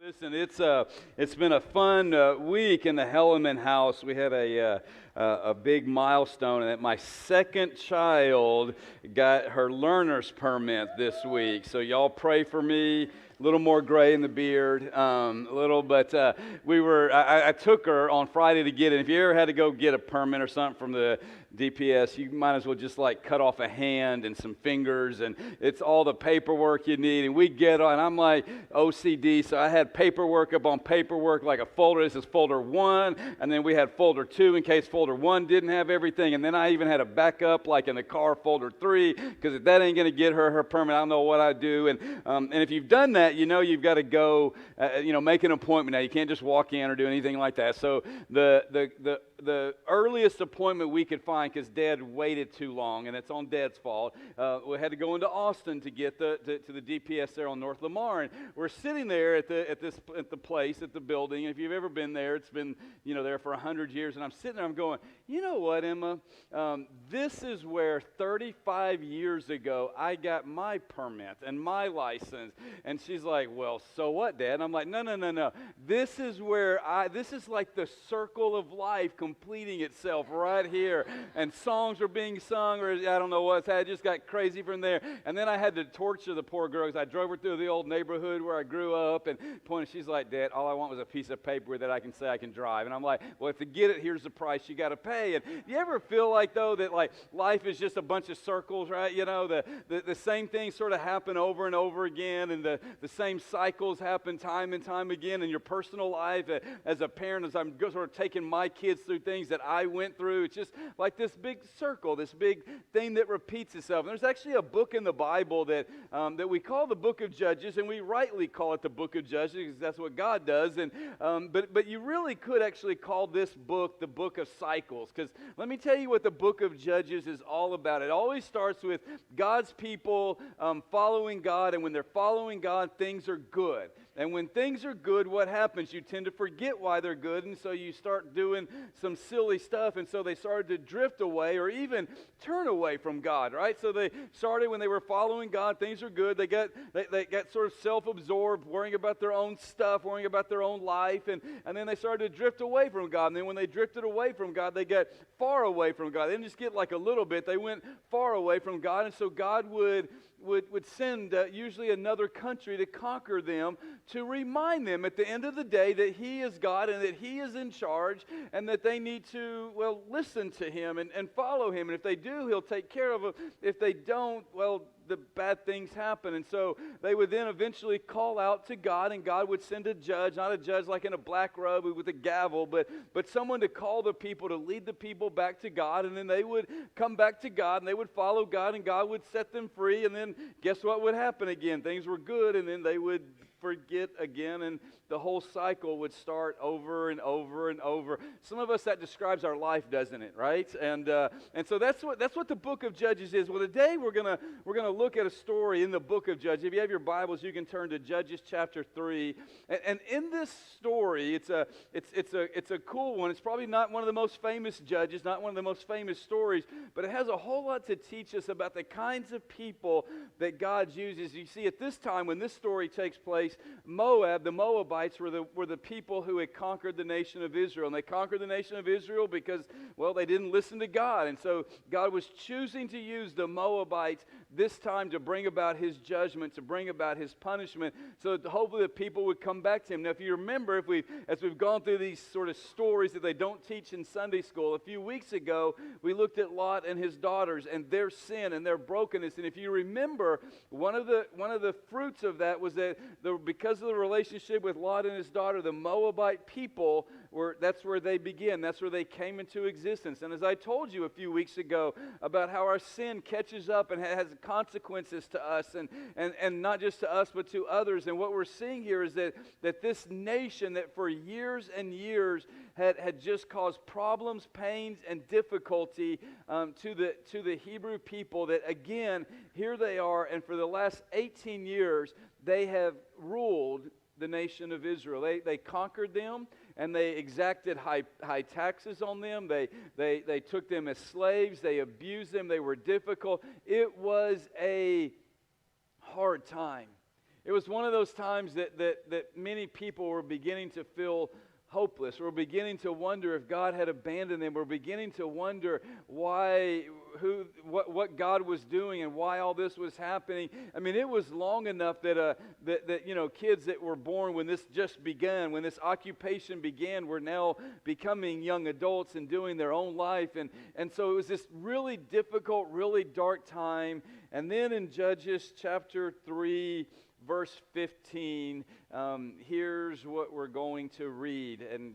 Listen, it's been a fun week in the Hellerman house. We had a big milestone, and that my second child got her learner's permit this week. So y'all pray for me. A little more gray in the beard, but I took her on Friday to get it. If you ever had to go get a permit or something from the DPS, you might as well just like cut off a hand and some fingers, and it's all the paperwork you need. And we get on, and I'm like OCD, so I had paperwork up on paperwork, like a folder. This is folder 1, and then we had folder 2 in case folder 1 didn't have everything, and then I even had a backup, like in the car, folder 3, because if that ain't gonna get her permit, I don't know what I do. And if you've done that, you know you've got to go, make an appointment now. You can't just walk in or do anything like that. So the earliest appointment we could find, because Dad waited too long, and it's on Dad's fault, we had to go into Austin to get to the DPS there on North Lamar, and we're sitting there at the building. And if you've ever been there, it's been there for 100 years, and I'm sitting there, I'm going, you know what, Emma, this is where 35 years ago I got my permit and my license. And she's like, well, so what, Dad? And I'm like, no. This is like the circle of life completing itself right here. And songs are being sung, or I don't know what's happened. I just got crazy from there. And then I had to torture the poor girl, because I drove her through the old neighborhood where I grew up, and pointed. She's like, Dad, all I want was a piece of paper that I can say I can drive. And I'm like, well, to get it, here's the price you got to pay. And do you ever feel like, though, that like life is just a bunch of circles, right? The same things sort of happen over and over again, and the same cycles happen time and time again in your personal life. As a parent, as I'm sort of taking my kids through things that I went through, it's just like this big circle, this big thing that repeats itself. And there's actually a book in the Bible that we call the book of Judges, and we rightly call it the book of Judges because that's what God does. And but you really could actually call this book the book of cycles, because let me tell you what the book of Judges is all about. It always starts with God's people following God, and when they're following God, things are good. And when things are good, what happens? You tend to forget why they're good, and so you start doing some silly stuff, and so they started to drift away or even turn away from God, right? So they started when they were following God, things are good. They got sort of self-absorbed, worrying about their own stuff, worrying about their own life, and then they started to drift away from God. And then when they drifted away from God, they got far away from God. They didn't just get like a little bit, they went far away from God, and so God would send usually another country to conquer them, to remind them at the end of the day that He is God and that He is in charge, and that they need to, listen to Him and follow Him. And if they do, He'll take care of them. If they don't, the bad things happen. And so they would then eventually call out to God, and God would send a judge, not a judge like in a black robe with a gavel, but someone to call the people, to lead the people back to God. And then they would come back to God, and they would follow God, and God would set them free. And then guess what would happen again? Things were good, and then they would forget again, and the whole cycle would start over and over and over. Some of us, that describes our life, doesn't it? Right? And so that's what the book of Judges is. Well, today we're gonna look at a story in the book of Judges. If you have your Bibles, you can turn to Judges chapter 3. And in this story, it's a cool one. It's probably not one of the most famous judges, not one of the most famous stories, but it has a whole lot to teach us about the kinds of people that God uses. You see, at this time when this story takes place, the Moabites were the people who had conquered the nation of Israel. And they conquered the nation of Israel because, they didn't listen to God. And so God was choosing to use the Moabites this time to bring about His judgment, to bring about His punishment, so that hopefully the people would come back to Him. Now, if you remember, as we've gone through these sort of stories that they don't teach in Sunday school, a few weeks ago, we looked at Lot and his daughters and their sin and their brokenness. And if you remember, one of the fruits of that was that because of the relationship with Lot and his daughter, the Moabite people that's where they begin. That's where they came into existence. And as I told you a few weeks ago about how our sin catches up and has consequences to us, and not just to us, but to others. And what we're seeing here is that this nation that for years and years had just caused problems, pains, and difficulty to the Hebrew people, that again, here they are, and for the last 18 years, they have ruled the nation of Israel. They conquered them, and they exacted high taxes on them. They took them as slaves. They abused them. They were difficult. It was a hard time. It was one of those times that many people were beginning to feel hopeless. We're beginning to wonder if God had abandoned them. We're beginning to wonder what God was doing and why all this was happening. I mean, it was long enough that kids that were born when this just began, when this occupation began, were now becoming young adults and doing their own life. And so it was this really difficult, really dark time. And then in Judges chapter 3, verse 15, here's what we're going to read. And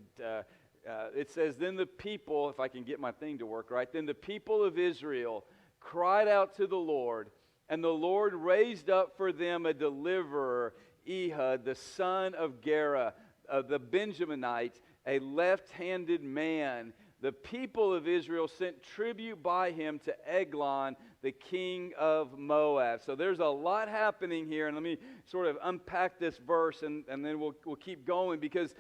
it says, then the people, if I can get my thing to work right, then the people of Israel cried out to the Lord, and the Lord raised up for them a deliverer, Ehud, the son of Gera, the Benjaminite, a left-handed man. The people of Israel sent tribute by him to Eglon, the king of Moab. So there's a lot happening here, and let me sort of unpack this verse, and then we'll keep going, because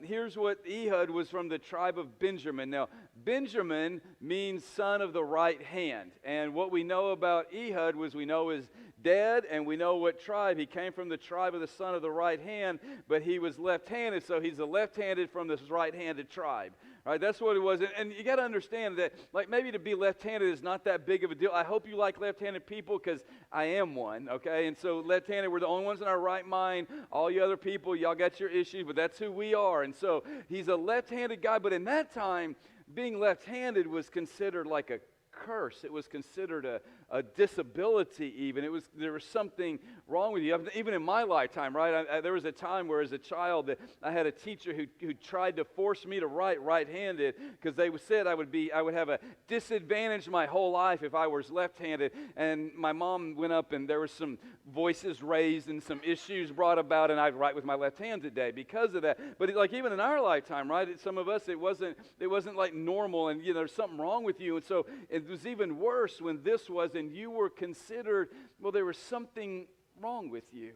here's what Ehud was from the tribe of Benjamin. Now, Benjamin means son of the right hand, and what we know about Ehud was we know his dad, and we know what tribe. He came from the tribe of the son of the right hand, but he was left-handed, so he's a left-handed from this right-handed tribe. All right, that's what it was. And you got to understand that, like, maybe to be left-handed is not that big of a deal. I hope you like left-handed people, because I am one, okay? And so left-handed, we're the only ones in our right mind. All you other people, y'all got your issues, but that's who we are. And so he's a left-handed guy, but in that time, being left-handed was considered like a curse. It was considered a disability even. There was something wrong with you. Even in my lifetime, right? There was a time where as a child that I had a teacher who tried to force me to write right-handed, because they said I would have a disadvantage my whole life if I was left-handed. And my mom went up, and there was some voices raised and some issues brought about, and I'd write with my left hand today because of that. But like even in our lifetime, right? Some of us, it wasn't like normal, and there's something wrong with you. And so it was even worse when this was, and you were considered, well, there was something wrong with you.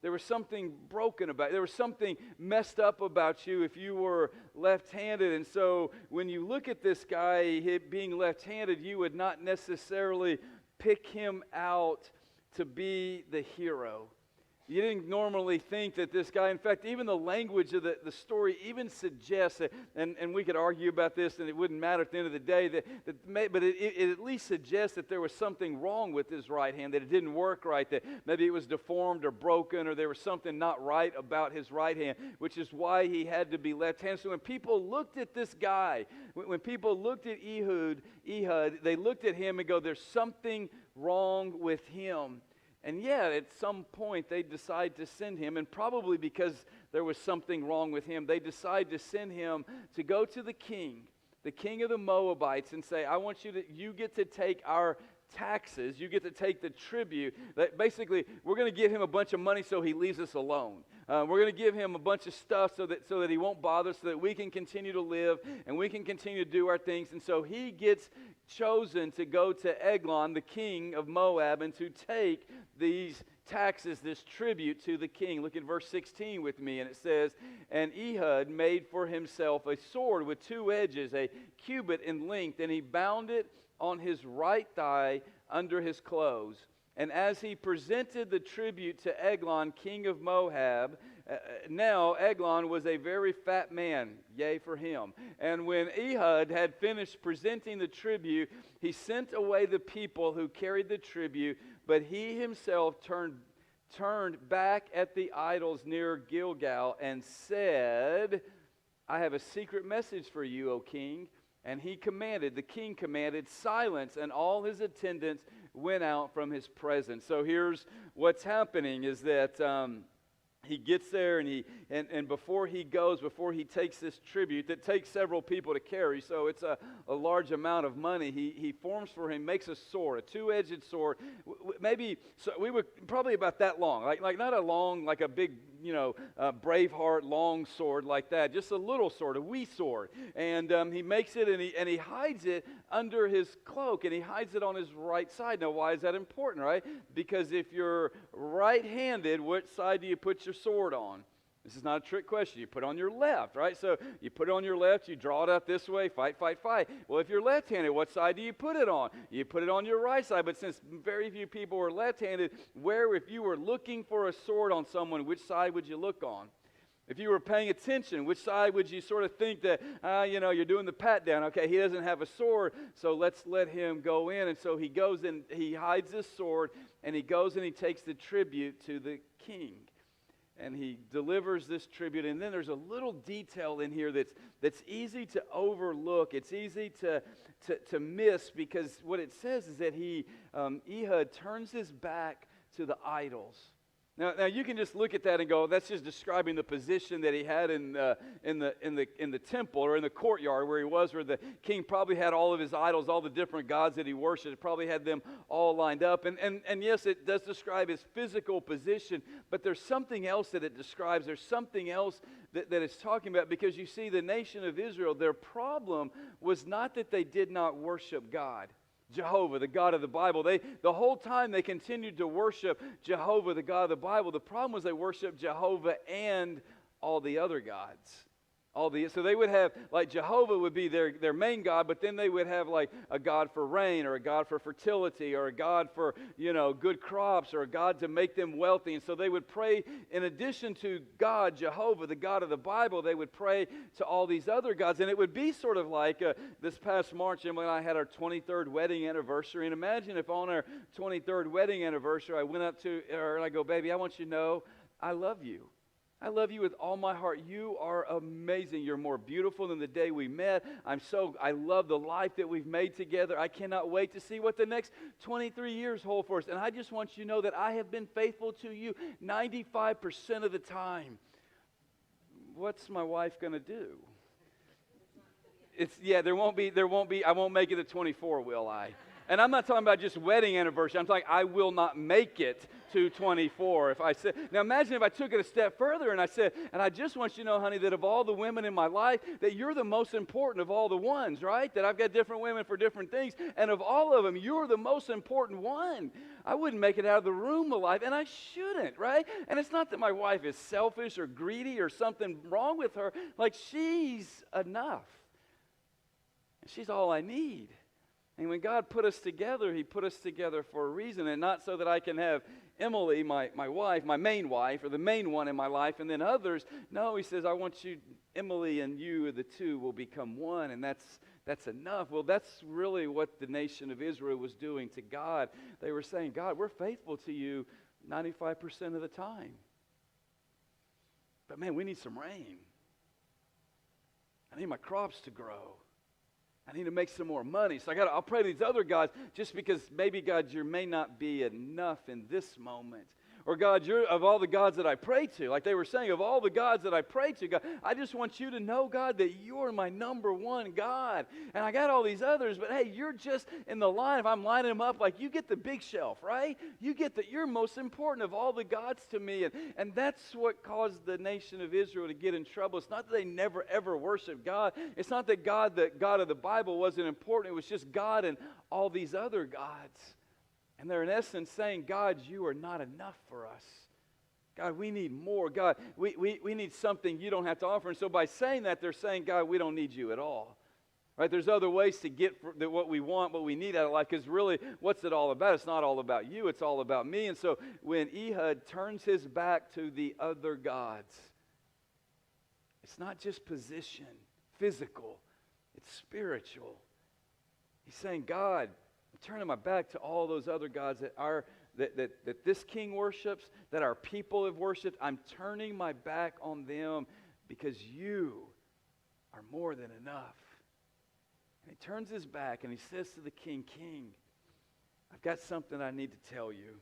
There was something broken about you. There was something messed up about you if you were left-handed. And so when you look at this guy being left-handed, you would not necessarily pick him out to be the hero. You didn't normally think that this guy, in fact, even the language of the story even suggests that, and we could argue about this and it wouldn't matter at the end of the day, but it at least suggests that there was something wrong with his right hand, that it didn't work right, that maybe it was deformed or broken, or there was something not right about his right hand, which is why he had to be left-handed. So when people looked at this guy, when people looked at Ehud, they looked at him and go, there's something wrong with him. And yet, at some point, they decide to send him, and probably because there was something wrong with him, they decide to send him to go to the king of the Moabites, and say, I want you get to take our taxes, you get to take the tribute. That basically, we're going to give him a bunch of money so he leaves us alone. We're going to give him a bunch of stuff so that he won't bother, so that we can continue to live and we can continue to do our things. And so he gets chosen to go to Eglon, the king of Moab, and to take these taxes, this tribute to the king. Look at verse 16 with me, and it says, and Ehud made for himself a sword with two edges, a cubit in length, and he bound it on his right thigh under his clothes. And as he presented the tribute to Eglon, king of Moab, now Eglon was a very fat man, yea for him. And when Ehud had finished presenting the tribute, he sent away the people who carried the tribute, but he himself turned back at the idols near Gilgal and said, I have a secret message for you, O king. And the king commanded silence, and all his attendants went out from his presence. So here's what's happening is that he gets there, and before he takes this tribute that takes several people to carry, so it's a large amount of money, he forms for him, makes a sword, a two-edged sword, maybe, so we were probably about that long, like not a long, like a big, Braveheart long sword like that, just a little sword, a wee sword, and he makes it, and he hides it under his cloak, and he hides it on his right side. Now, why is that important, right? Because if you're right-handed, which side do you put your sword on? This is not a trick question. You put on your left, right? So you put it on your left, you draw it out this way, fight, fight, fight. Well, if you're left-handed, what side do you put it on? You put it on your right side. But since very few people were left-handed, if you were looking for a sword on someone, which side would you look on? If you were paying attention, which side would you sort of think that, you're doing the pat down? Okay, he doesn't have a sword, so let's let him go in. And so he goes and he hides his sword, and he goes and he takes the tribute to the king. And he delivers this tribute. And then there's a little detail in here that's easy to overlook. It's easy to miss, because what it says is that Ehud turns his back to the idols. Now you can just look at that and go, that's just describing the position that he had in the temple or in the courtyard where he was, where the king probably had all of his idols, all the different gods that he worshipped, probably had them all lined up. And yes, it does describe his physical position, but there's something else that it describes. There's something else that it's talking about, because you see, the nation of Israel, their problem was not that they did not worship God, Jehovah, the God of the Bible. The whole time they continued to worship Jehovah, the God of the Bible. The problem was they worshiped Jehovah and all the other gods. So they would have, like, Jehovah would be their main God, but then they would have like a God for rain, or a God for fertility, or a God for, good crops, or a God to make them wealthy. And so they would pray, in addition to God, Jehovah, the God of the Bible, they would pray to all these other gods. And it would be sort of like this past March, Emily and I had our 23rd wedding anniversary. And imagine if on our 23rd wedding anniversary, I went up to her and I go, baby, I want you to know I love you. I love you with all my heart. You are amazing. You're more beautiful than the day we met. I love the life that we've made together. I cannot wait to see what the next 23 years hold for us. And I just want you to know that I have been faithful to you 95% of the time. What's my wife going to do? There won't be, I won't make it to 24, will I? And I'm not talking about just wedding anniversary. I'm talking, I will not make it to 24. If I said, now imagine if I took it a step further and I said, and I just want you to know, honey, that of all the women in my life, that you're the most important of all the ones, right? That I've got different women for different things. And of all of them, you're the most important one. I wouldn't make it out of the room alive, and I shouldn't, right? And it's not that my wife is selfish or greedy or something wrong with her. Like, she's enough. She's all I need. And when God put us together, He put us together for a reason, and not so that I can have Emily, my wife, my main wife, or the main one in my life, and then others. No, He says, I want you, Emily and you, the two will become one, and that's enough. Well, that's really what the nation of Israel was doing to God. They were saying, God, we're faithful to you 95% of the time. But man, we need some rain. I need my crops to grow. I need to make some more money. So I'll pray to these other gods, just because maybe, God, you may not be enough in this moment. Or, God, you're of all the gods that I pray to, like they were saying, of all the gods that I pray to, God, I just want you to know, God, that you're my number one God. And I got all these others, but hey, you're just in the line. If I'm lining them up, like, you get the big shelf, right? You're most important of all the gods to me. And that's what caused the nation of Israel to get in trouble. It's not that they never, ever worshiped God. It's not that God, the God of the Bible, wasn't important. It was just God and all these other gods. And they're in essence saying, God, you are not enough for us. God, we need more. God, we need something you don't have to offer. And so by saying that, they're saying, God, we don't need you at all. Right? There's other ways to get what we want, what we need out of life, because really, what's it all about? It's not all about you. It's all about me. And so when Ehud turns his back to the other gods, it's not just position, physical. It's spiritual. He's saying, God, I'm turning my back to all those other gods that this king worships, that our people have worshipped. I'm turning my back on them because you are more than enough. And he turns his back and he says to the king, King, I've got something I need to tell you.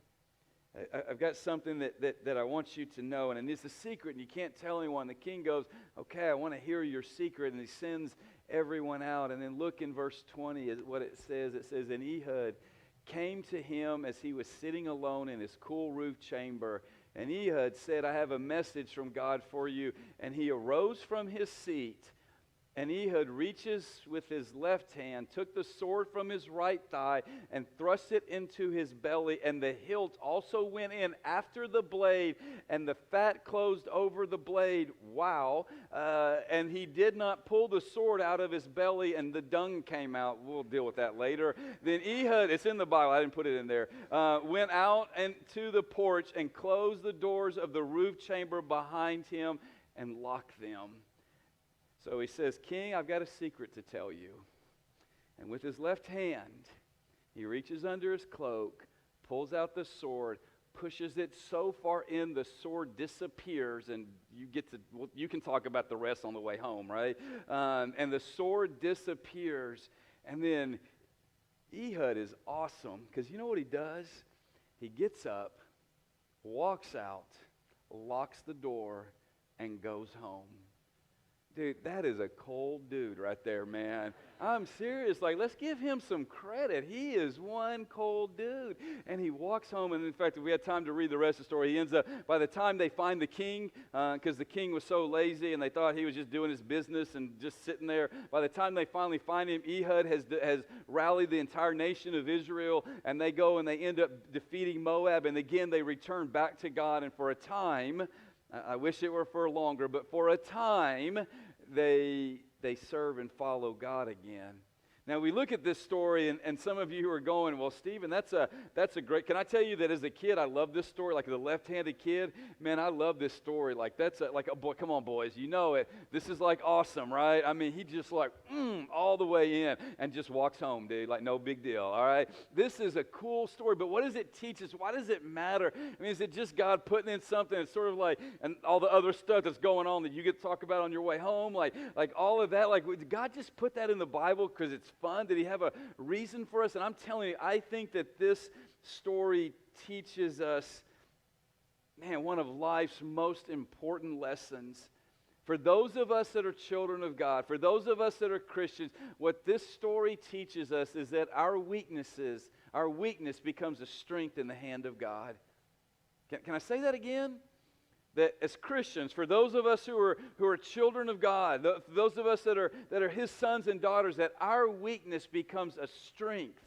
I've got something that I want you to know, and it's a secret, and you can't tell anyone. The king goes, okay, I want to hear your secret, and he sends everyone out. And then look in verse 20 is what it says. It says, and Ehud came to him as he was sitting alone in his cool roof chamber, and Ehud said, I have a message from God for you. And he arose from his seat And Ehud reaches with his left hand, took the sword from his right thigh, and thrust it into his belly, and the hilt also went in after the blade, and the fat closed over the blade. Wow. And he did not pull the sword out of his belly, and the dung came out. We'll deal with that later. Then Ehud, it's in the Bible, I didn't put it in there, went out into the porch and closed the doors of the roof chamber behind him and locked them. So he says, King, I've got a secret to tell you. And with his left hand, he reaches under his cloak, pulls out the sword, pushes it so far in, the sword disappears, and you can talk about the rest on the way home, right? And the sword disappears, and then Ehud is awesome, because you know what he does? He gets up, walks out, locks the door, and goes home. Dude, that is a cold dude right there, man. I'm serious. Like, let's give him some credit. He is one cold dude. And he walks home, and in fact, if we had time to read the rest of the story, he ends up, by the time they find the king, because the king was so lazy and they thought he was just doing his business and just sitting there, by the time they finally find him, Ehud has rallied the entire nation of Israel, and they go and they end up defeating Moab, and again, they return back to God, and for a time, I wish it were for longer, but for a time, they serve and follow God again. Now, we look at this story, and some of you who are going, well, Stephen, that's a great, can I tell you that as a kid, I love this story, like the left-handed kid, man, I love this story, like boy, come on, boys, you know it, this is like awesome, right? I mean, he just like, all the way in, and just walks home, dude, like no big deal, all right? This is a cool story, but what does it teach us? Why does it matter? I mean, is it just God putting in something, it's sort of like, and all the other stuff that's going on that you get to talk about on your way home, like all of that, like, did God just put that in the Bible because it's fun? Did he have a reason for us? And I'm telling you, I think that this story teaches us, man, one of life's most important lessons. For those of us that are children of God, for those of us that are Christians, what this story teaches us is that our weakness becomes a strength in the hand of God. Can I say that again? That as Christians, for those of us who are children of God, those of us that are His sons and daughters, that our weakness becomes a strength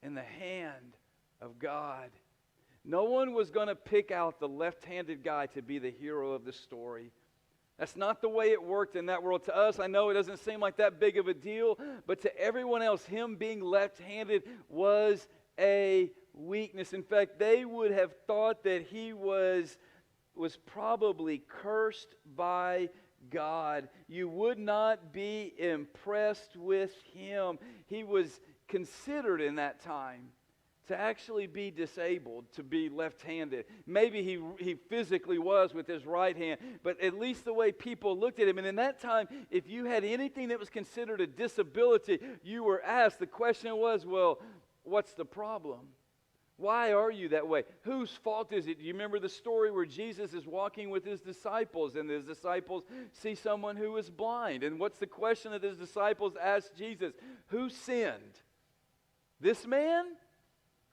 in the hand of God. No one was going to pick out the left-handed guy to be the hero of the story. That's not the way it worked in that world. To us, I know it doesn't seem like that big of a deal, but to everyone else, him being left-handed was a weakness. In fact, they would have thought that he was probably cursed by God. You would not be impressed with him. He was considered in that time to actually be disabled, to be left-handed. Maybe he physically was with his right hand, but at least the way people looked at him. And in that time, if you had anything that was considered a disability, you were asked, the question was, well, what's the problem? Why are you that way? Whose fault is it? Do you remember the story where Jesus is walking with his disciples, and his disciples see someone who is blind? And what's the question that his disciples ask Jesus? Who sinned? This man?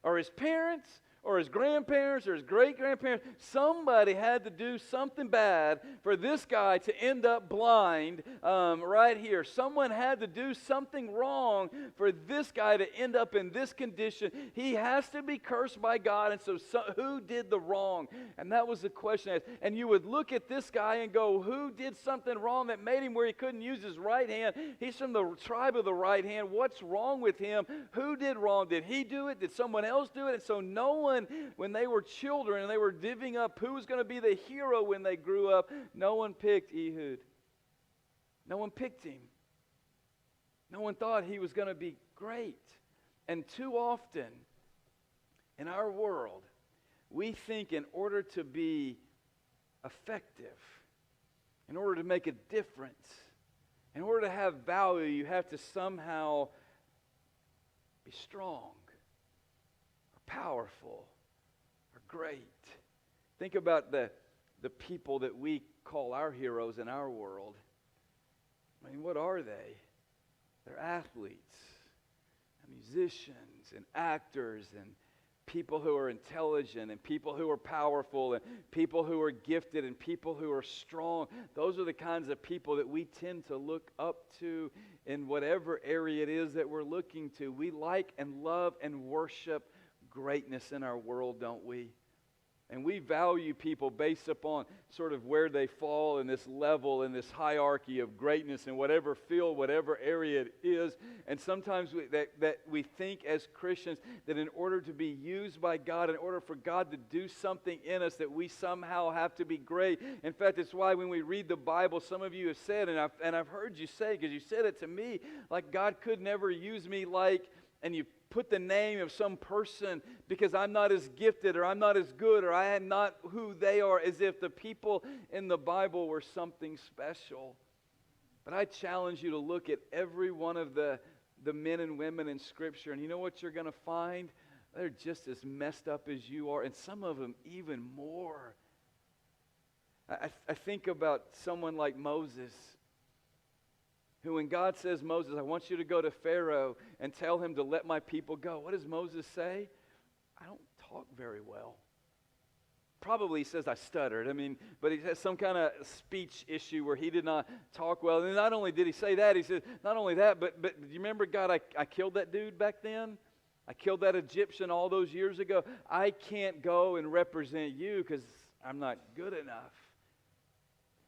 Or his parents? Or his grandparents? Or his great-grandparents? Somebody had to do something bad for this guy to end up blind right here. Someone had to do something wrong for this guy to end up in this condition. He has to be cursed by God, and so who did the wrong? And that was the question. And you would look at this guy and go, who did something wrong that made him where he couldn't use his right hand? He's from the tribe of the right hand. What's wrong with him? Who did wrong? Did he do it? Did someone else do it? And so no one, when they were children and they were divvying up who was going to be the hero when they grew up, no one picked Ehud. No one picked him. No one thought he was going to be great. And too often in our world, we think in order to be effective, in order to make a difference, in order to have value, you have to somehow be strong, powerful, or great. Think about the people that we call our heroes in our world. I mean, what are they? They're athletes, and musicians, and actors, and people who are intelligent and people who are powerful and people who are gifted and people who are strong. Those are the kinds of people that we tend to look up to in whatever area it is that we're looking to. We like and love and worship greatness in our world, don't we? And we value people based upon sort of where they fall in this level, in this hierarchy of greatness in whatever field, whatever area it is. And sometimes we think as Christians that in order to be used by God, in order for God to do something in us, that we somehow have to be great. In fact, it's why when we read the Bible, some of you have said, and I've heard you say, because you said it to me, like God could never use me like, and you put the name of some person because I'm not as gifted or I'm not as good or I am not who they are, as if the people in the Bible were something special. But I challenge you to look at every one of the men and women in Scripture, and you know what you're going to find? They're just as messed up as you are, and some of them even more. I think about someone like Moses, who when God says, Moses, I want you to go to Pharaoh and tell him to let my people go. What does Moses say? I don't talk very well. Probably he says I stuttered. But he has some kind of speech issue where he did not talk well. And not only did he say that, he said, not only that, but do you remember, God, I killed that dude back then? I killed that Egyptian all those years ago. I can't go and represent you because I'm not good enough.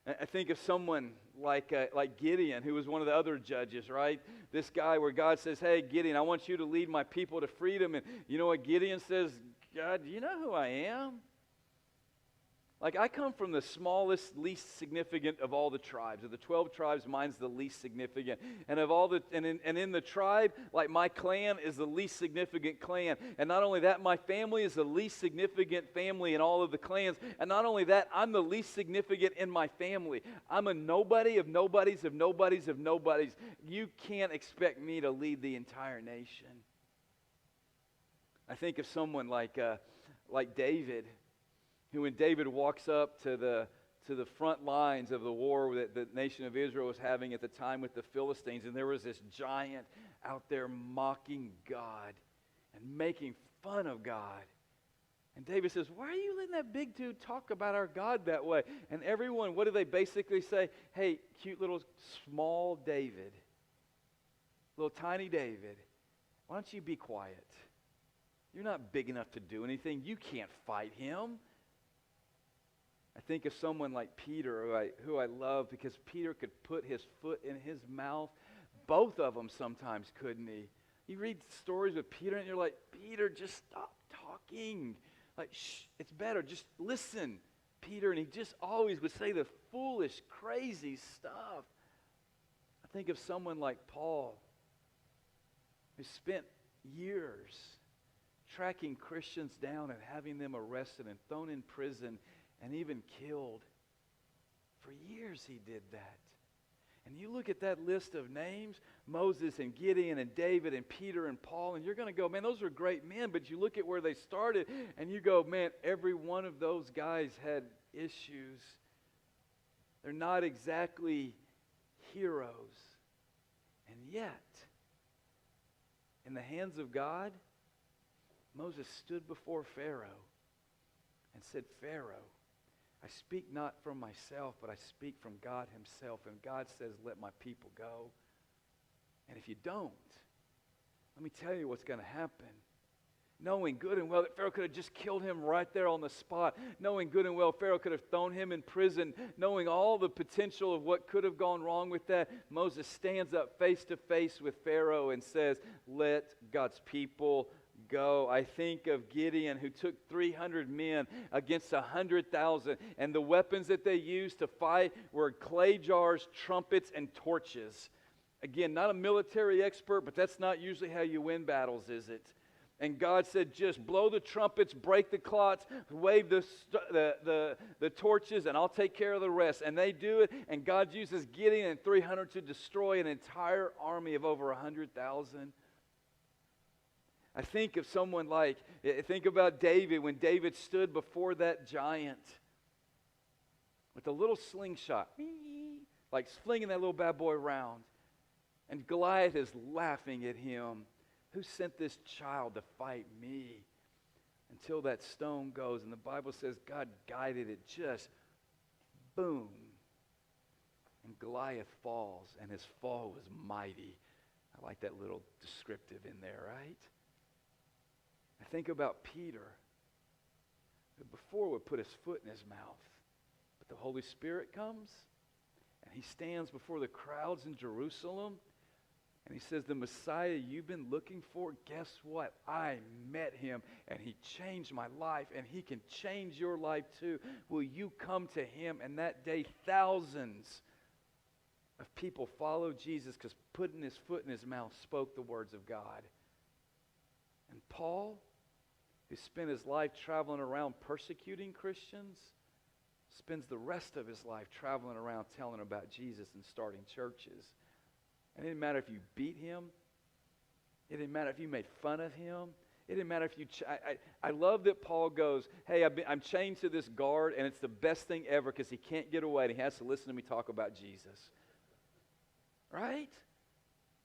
I think of someone like Gideon, who was one of the other judges, right? This guy where God says, hey, Gideon, I want you to lead my people to freedom. And you know what Gideon says? God, do you know who I am? Like, I come from the smallest, least significant of all the tribes. Of the 12 tribes, mine's the least significant. And of all in the tribe, like my clan is the least significant clan. And not only that, my family is the least significant family in all of the clans. And not only that, I'm the least significant in my family. I'm a nobody of nobodies of nobodies of nobodies. You can't expect me to lead the entire nation. I think of someone like David, who when David walks up to the front lines of the war that the nation of Israel was having at the time with the Philistines, and there was this giant out there mocking God and making fun of God. And David says, why are you letting that big dude talk about our God that way? And everyone, what do they basically say? Hey, cute little small David, little tiny David, why don't you be quiet? You're not big enough to do anything. You can't fight him. I think of someone like Peter, who I love, because Peter could put his foot in his mouth. Both of them sometimes, couldn't he? You read stories with Peter and you're like, Peter, just stop talking. Like, shh, it's better. Just listen, Peter. And he just always would say the foolish, crazy stuff. I think of someone like Paul, who spent years tracking Christians down and having them arrested and thrown in prison and even killed. For years he did that. And you look at that list of names, Moses and Gideon and David and Peter and Paul, and you're going to go, man, those are great men. But you look at where they started and you go, man, every one of those guys had issues. They're not exactly heroes. And yet, in the hands of God, Moses stood before Pharaoh and said, Pharaoh, I speak not from myself, but I speak from God himself. And God says, let my people go. And if you don't, let me tell you what's going to happen. Knowing good and well that Pharaoh could have just killed him right there on the spot. Knowing good and well Pharaoh could have thrown him in prison. Knowing all the potential of what could have gone wrong with that, Moses stands up face to face with Pharaoh and says, let God's people go. I think of Gideon, who took 300 men against 100,000, and the weapons that they used to fight were clay jars, trumpets, and torches. Again, not a military expert, but that's not usually how you win battles, is it? And God said, just blow the trumpets, break the clots, wave the torches, and I'll take care of the rest. And they do it, and God uses Gideon and 300 to destroy an entire army of over 100,000. I think of someone think about David, when David stood before that giant with a little slingshot, like slinging that little bad boy around. And Goliath is laughing at him. Who sent this child to fight me? until that stone goes. And the Bible says God guided it just boom. And Goliath falls, and his fall was mighty. I like that little descriptive in there, right? I think about Peter, who before would put his foot in his mouth. But the Holy Spirit comes, and he stands before the crowds in Jerusalem, and he says, the Messiah you've been looking for, guess what? I met him, and he changed my life, and he can change your life too. Will you come to him? And that day, thousands of people followed Jesus because putting his foot in his mouth spoke the words of God. And Paul, who spent his life traveling around persecuting Christians, spends the rest of his life traveling around telling about Jesus and starting churches. And it didn't matter if you beat him. It didn't matter if you made fun of him. It didn't matter if you... I love that Paul goes, hey, I'm chained to this guard, and it's the best thing ever because he can't get away, and he has to listen to me talk about Jesus. Right?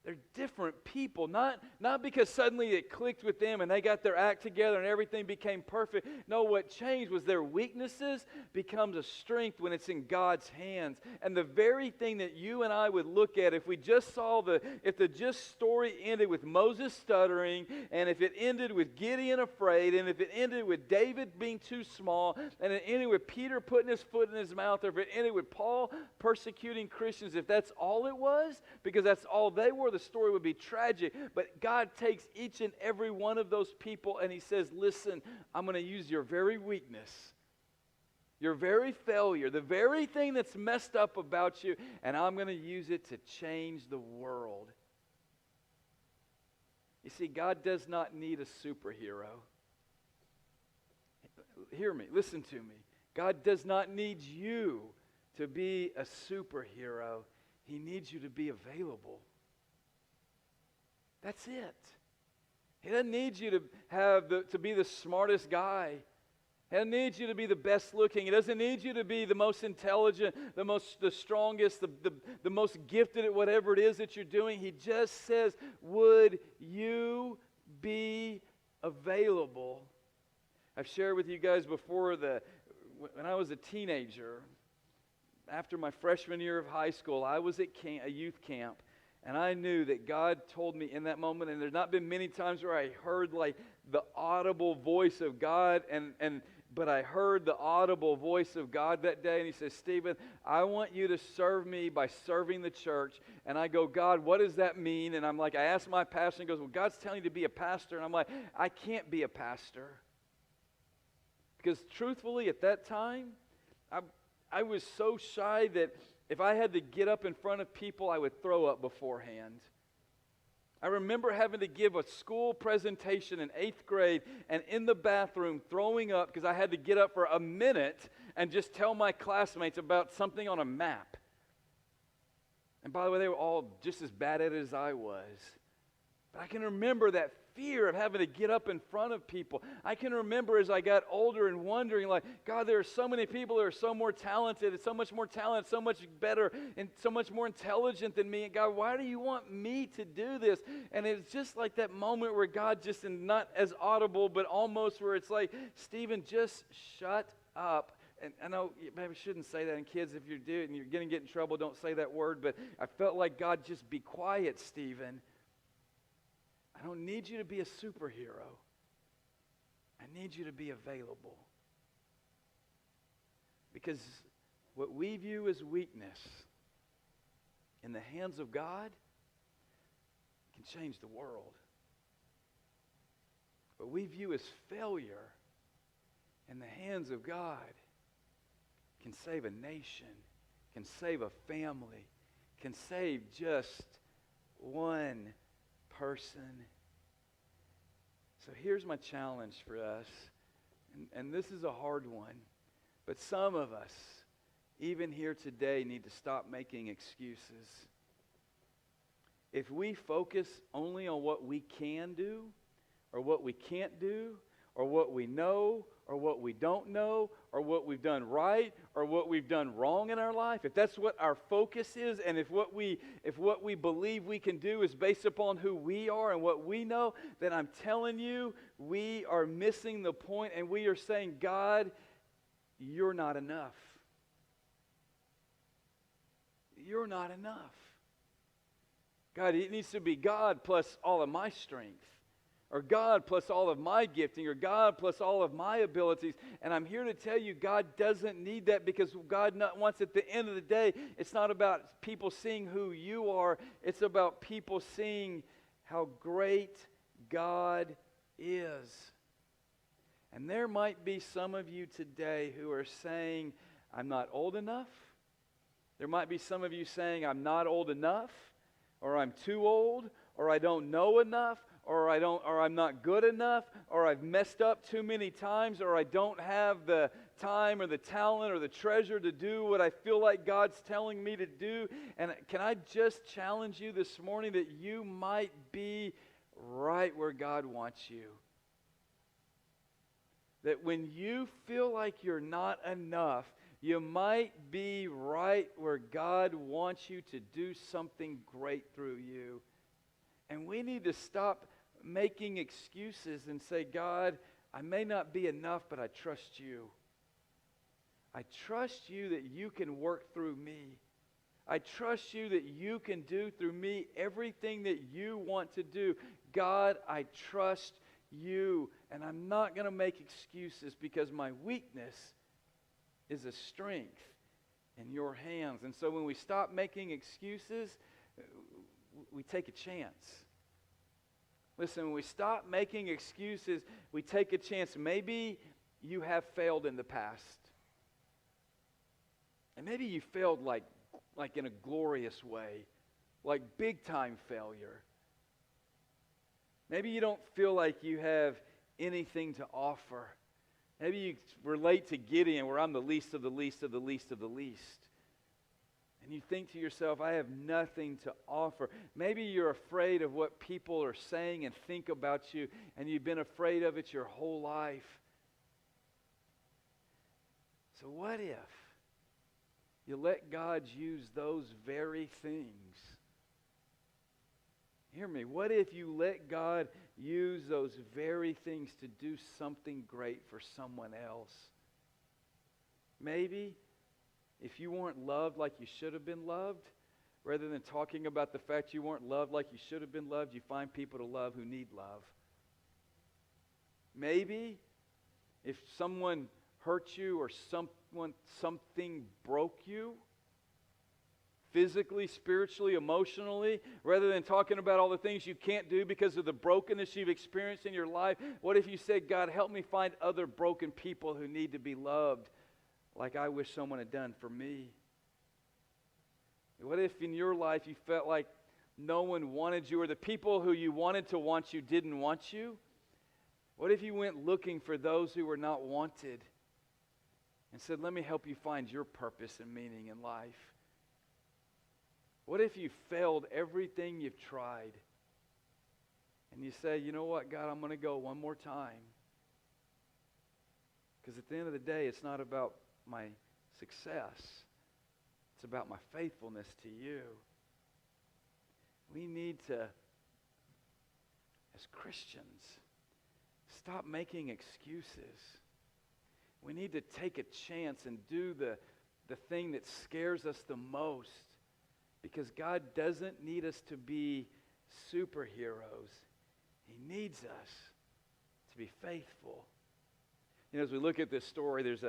They're different people, not because suddenly it clicked with them and they got their act together and everything became perfect. No, what changed was their weaknesses becomes a strength when it's in God's hands. And the very thing that you and I would look at if we just saw if the just story ended with Moses stuttering, and if it ended with Gideon afraid, and if it ended with David being too small, and it ended with Peter putting his foot in his mouth, or if it ended with Paul persecuting Christians, if that's all it was, because that's all they were, the story would be tragic. But God takes each and every one of those people and he says, listen, I'm going to use your very weakness, your very failure, the very thing that's messed up about you, and I'm going to use it to change the world. You see, God does not need a superhero. Hear me, listen to me. God does not need you to be a superhero. He needs you to be available. That's it. He doesn't need you to be the smartest guy. He doesn't need you to be the best looking. He doesn't need you to be the most intelligent, the strongest, the most gifted at whatever it is that you're doing. He just says, would you be available? I've shared with you guys before when I was a teenager, after my freshman year of high school, I was at a youth camp. And I knew that God told me in that moment, and there's not been many times where I heard like the audible voice of God, but I heard the audible voice of God that day, and he says, Stephen, I want you to serve me by serving the church. And I go, God, what does that mean? And I'm like, I asked my pastor, and he goes, well, God's telling you to be a pastor. And I'm like, I can't be a pastor. Because truthfully, at that time, I was so shy that if I had to get up in front of people, I would throw up beforehand. I remember having to give a school presentation in 8th grade and in the bathroom throwing up because I had to get up for a minute and just tell my classmates about something on a map. And by the way, they were all just as bad at it as I was. But I can remember that fear of having to get up in front of people. I can remember as I got older and wondering, like, God, there are so many people that are so more talented, and so much more talent, so much better, and so much more intelligent than me. And God, why do you want me to do this? And it's just like that moment where God just, and not as audible, but almost where it's like, Stephen, just shut up. And I know you maybe shouldn't say that, and kids, if you do and you're going to get in trouble, don't say that word. But I felt like, God, just be quiet, Stephen. I don't need you to be a superhero. I need you to be available. Because what we view as weakness in the hands of God can change the world. What we view as failure in the hands of God can save a nation, can save a family, can save just one person. So here's my challenge for us, and this is a hard one, but some of us, even here today, need to stop making excuses. If we focus only on what we can do, or what we can't do, or what we know or what we don't know or what we've done right or what we've done wrong in our life, if that's what our focus is, and if what we believe we can do is based upon who we are and what we know, then I'm telling you, we are missing the point, and we are saying, God, you're not enough. You're not enough. God, it needs to be God plus all of my strength, or God plus all of my gifting, or God plus all of my abilities. And I'm here to tell you, God doesn't need that, because God wants, at the end of the day, it's not about people seeing who you are. It's about people seeing how great God is. And there might be some of you today who are saying, I'm not old enough. There might be some of you saying, I'm not old enough, or I'm too old, or I don't know enough, or I'm not good enough, or I've messed up too many times, or I don't have the time or the talent or the treasure to do what I feel like God's telling me to do. And can I just challenge you this morning that you might be right where God wants you? That when you feel like you're not enough, you might be right where God wants you to do something great through you. And we need to stop making excuses and say, God, I may not be enough, but I trust you. I trust you that you can work through me. I trust you that you can do through me everything that you want to do. God, I trust you. And I'm not going to make excuses, because my weakness is a strength in your hands. And so when we stop making excuses, we take a chance. Listen, when we stop making excuses, we take a chance. Maybe you have failed in the past. And maybe you failed like in a glorious way, like big time failure. Maybe you don't feel like you have anything to offer. Maybe you relate to Gideon, where I'm the least of the least of the least of the least. And you think to yourself, I have nothing to offer. Maybe you're afraid of what people are saying and think about you, and you've been afraid of it your whole life. So what if you let God use those very things? Hear me. What if you let God use those very things to do something great for someone else? Maybe if you weren't loved like you should have been loved, rather than talking about the fact you weren't loved like you should have been loved, you find people to love who need love. Maybe if someone hurt you or something broke you, physically, spiritually, emotionally, rather than talking about all the things you can't do because of the brokenness you've experienced in your life, what if you said, God, help me find other broken people who need to be loved like I wish someone had done for me? What if in your life you felt like no one wanted you, or the people who you wanted to want you didn't want you? What if you went looking for those who were not wanted and said, let me help you find your purpose and meaning in life? What if you failed everything you've tried and you say, you know what, God, I'm going to go one more time? Because at the end of the day, it's not about my success. It's about my faithfulness to you. We need to, as Christians, stop making excuses. We need to take a chance and do the thing that scares us the most. Because God doesn't need us to be superheroes. He needs us to be faithful. You know, as we look at this story, there's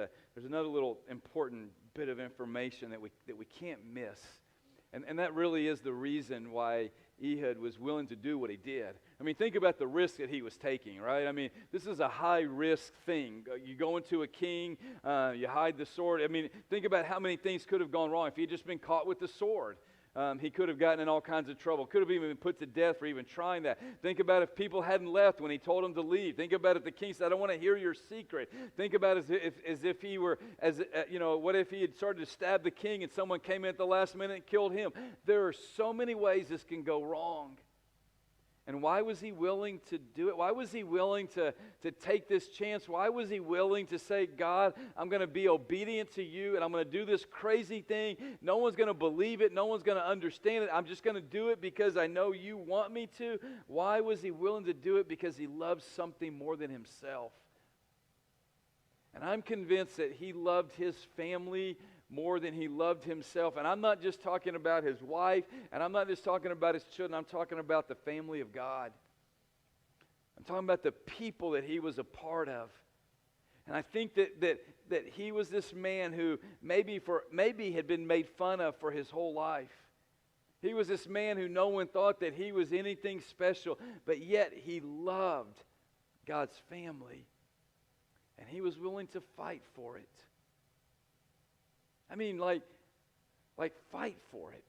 another little important bit of information that we can't miss. And that really is the reason why Ehud was willing to do what he did. I mean, think about the risk that he was taking, right? I mean, this is a high-risk thing. You go into a king, you hide the sword. I mean, think about how many things could have gone wrong if he had just been caught with the sword. He could have gotten in all kinds of trouble. Could have even been put to death for even trying that. Think about if people hadn't left when he told them to leave. Think about if the king said, I don't want to hear your secret. Think about as if he were, what if he had started to stab the king and someone came in at the last minute and killed him? There are so many ways this can go wrong. And why was he willing to do it? Why was he willing to take this chance? Why was he willing to say, God, I'm going to be obedient to you and I'm going to do this crazy thing. No one's going to believe it. No one's going to understand it. I'm just going to do it because I know you want me to. Why was he willing to do it? Because he loves something more than himself. And I'm convinced that he loved his family more than he loved himself. And I'm not just talking about his wife, and I'm not just talking about his children. I'm talking about the family of God. I'm talking about the people that he was a part of. And I think that he was this man who maybe had been made fun of for his whole life. He was this man who no one thought that he was anything special, but yet he loved God's family. And he was willing to fight for it. I mean, like fight for it.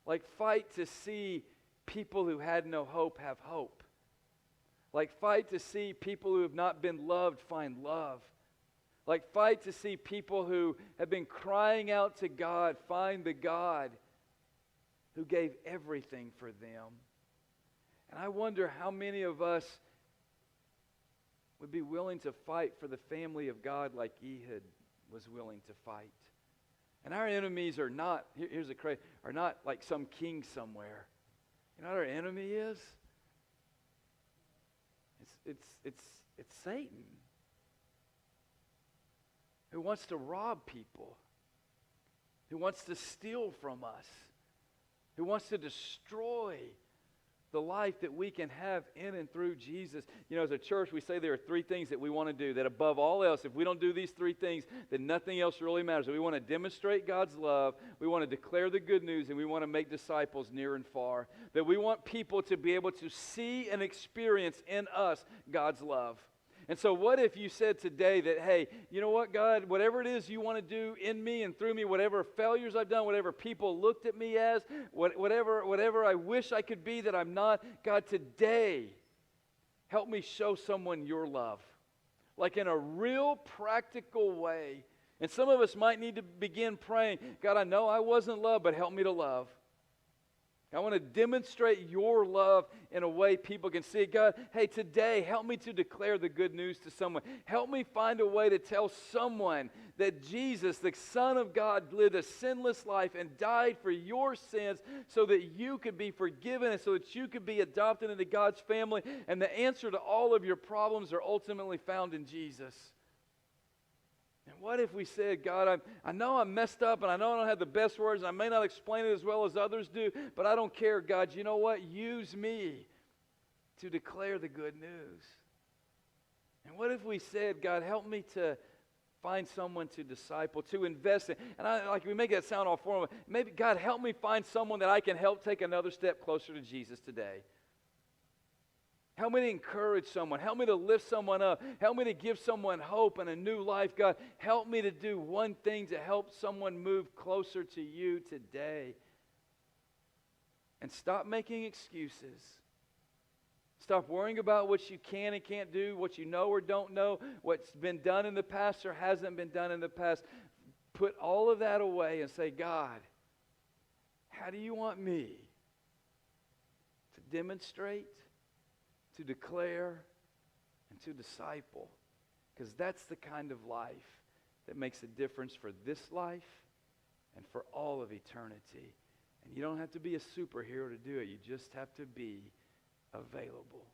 Like fight to see people who had no hope have hope. Like fight to see people who have not been loved find love. Like fight to see people who have been crying out to God find the God who gave everything for them. And I wonder how many of us would be willing to fight for the family of God like Ehud was willing to fight. And our enemies are not, here's the crazy, are not like some king somewhere. You know what our enemy is? It's Satan, who wants to rob people, who wants to steal from us, who wants to destroy the life that we can have in and through Jesus. You know, as a church, we say there are three things that we want to do, that above all else, if we don't do these three things, then nothing else really matters. We want to demonstrate God's love, we want to declare the good news, and we want to make disciples near and far. That we want people to be able to see and experience in us God's love. And so what if you said today that, hey, you know what, God, whatever it is you want to do in me and through me, whatever failures I've done, whatever people looked at me as, whatever I wish I could be that I'm not, God, today, help me show someone your love. Like in a real practical way. And some of us might need to begin praying, God, I know I wasn't loved, but help me to love. I want to demonstrate your love in a way people can see. God, hey, today, help me to declare the good news to someone. Help me find a way to tell someone that Jesus, the Son of God, lived a sinless life and died for your sins so that you could be forgiven and so that you could be adopted into God's family. And the answer to all of your problems are ultimately found in Jesus. And what if we said, God, I know I'm messed up and I know I don't have the best words and I may not explain it as well as others do, but I don't care, God. You know what? Use me to declare the good news. And what if we said, God, help me to find someone to disciple, to invest in. And we make that sound all formal. Maybe, God, help me find someone that I can help take another step closer to Jesus today. Help me to encourage someone. Help me to lift someone up. Help me to give someone hope and a new life. God, help me to do one thing to help someone move closer to you today. And stop making excuses. Stop worrying about what you can and can't do, what you know or don't know, what's been done in the past or hasn't been done in the past. Put all of that away and say, God, how do you want me to demonstrate, to declare, and to disciple? Because that's the kind of life that makes a difference for this life and for all of eternity. And you don't have to be a superhero to do it. You just have to be available.